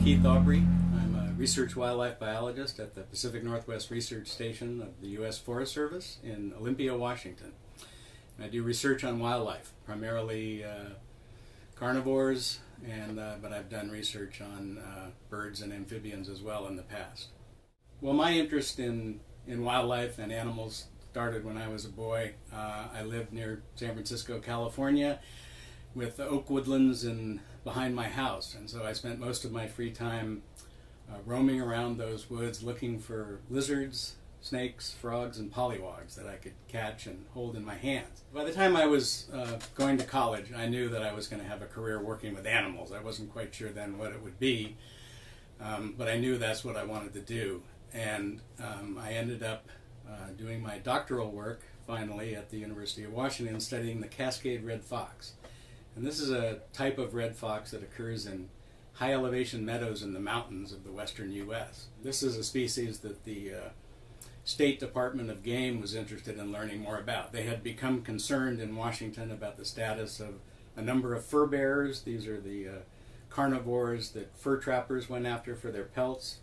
Keith Aubry. I'm a research wildlife biologist at the Pacific Northwest Research Station of the U.S. Forest Service in Olympia, Washington. I do research on wildlife, primarily carnivores, but I've done research on birds and amphibians as well in the past. Well, my interest in wildlife and animals started when I was a boy. I lived near San Francisco, California, with the oak woodlands behind my house, and so I spent most of my free time roaming around those woods looking for lizards, snakes, frogs, and pollywogs that I could catch and hold in my hands. By the time I was going to college, I knew that I was going to have a career working with animals. I wasn't quite sure then what it would be, but I knew that's what I wanted to do. And I ended up doing my doctoral work finally at the University of Washington, studying the Cascade red fox. And this is a type of red fox that occurs in high elevation meadows in the mountains of the western U.S. This is a species that the State Department of Game was interested in learning more about. They had become concerned in Washington about the status of a number of fur bearers. These are the carnivores that fur trappers went after for their pelts.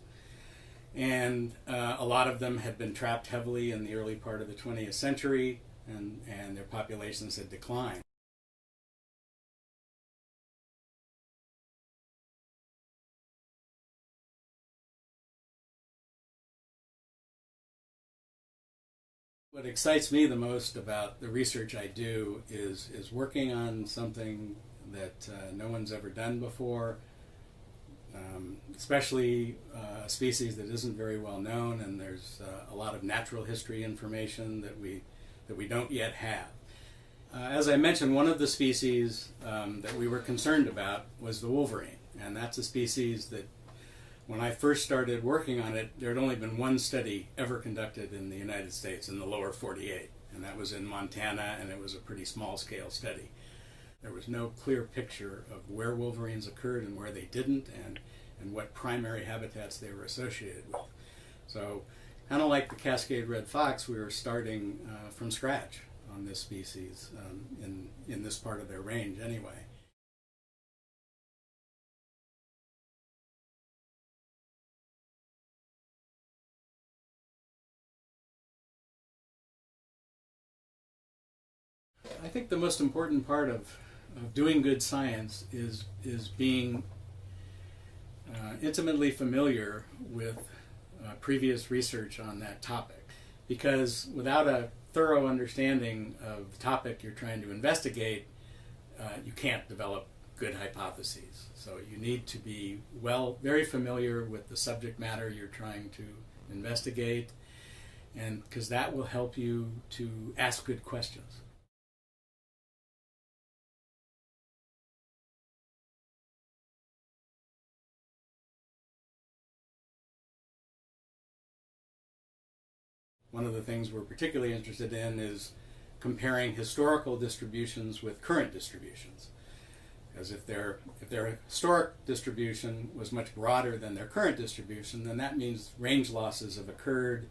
And a lot of them had been trapped heavily in the early part of the 20th century, and their populations had declined. What excites me the most about the research I do is working on something that no one's ever done before, especially a species that isn't very well known, and there's a lot of natural history information that we don't yet have. As I mentioned, one of the species that we were concerned about was the wolverine, and that's a species that when I first started working on it, there had only been one study ever conducted in the United States in the lower 48, and that was in Montana, and it was a pretty small-scale study. There was no clear picture of where wolverines occurred and where they didn't, and what primary habitats they were associated with. So, kind of like the Cascade red fox, we were starting from scratch on this species in this part of their range anyway. I think the most important part of doing good science is being intimately familiar with previous research on that topic. Because without a thorough understanding of the topic you're trying to investigate, you can't develop good hypotheses. So you need to be very familiar with the subject matter you're trying to investigate, and because that will help you to ask good questions. One of the things we're particularly interested in is comparing historical distributions with current distributions. Because if their historic distribution was much broader than their current distribution, then that means range losses have occurred.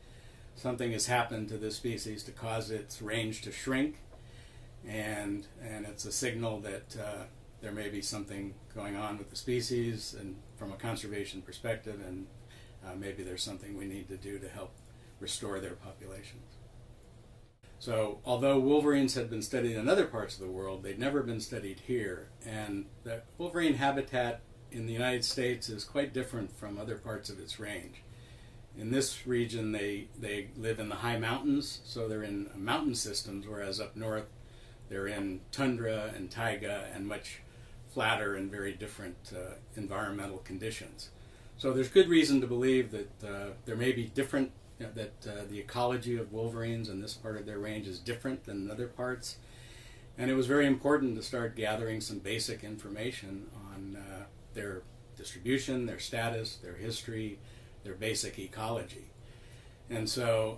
Something has happened to this species to cause its range to shrink, and it's a signal that there may be something going on with the species and from a conservation perspective, and maybe there's something we need to do to help restore their populations. So although wolverines had been studied in other parts of the world, they'd never been studied here, and the wolverine habitat in the United States is quite different from other parts of its range. In this region they live in the high mountains, so they're in mountain systems, whereas up north they're in tundra and taiga and much flatter and very different environmental conditions. So there's good reason to believe that there may be different that the ecology of wolverines in this part of their range is different than in other parts. And it was very important to start gathering some basic information on their distribution, their status, their history, their basic ecology. And so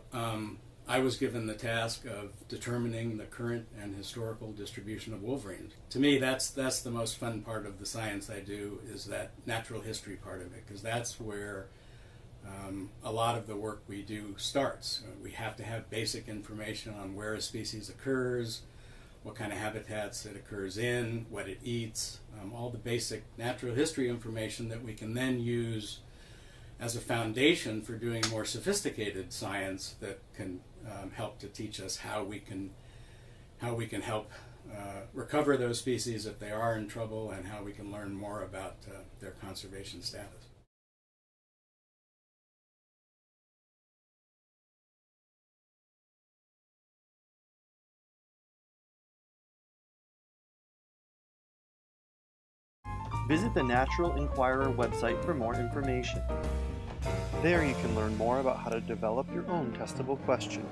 I was given the task of determining the current and historical distribution of wolverines. To me, that's the most fun part of the science I do, is that natural history part of it, because that's where a lot of the work we do starts. We have to have basic information on where a species occurs, what kind of habitats it occurs in, what it eats, all the basic natural history information that we can then use as a foundation for doing more sophisticated science that can help to teach us how we can help recover those species if they are in trouble, and how we can learn more about their conservation status. Visit the Natural Enquirer website for more information. There you can learn more about how to develop your own testable question.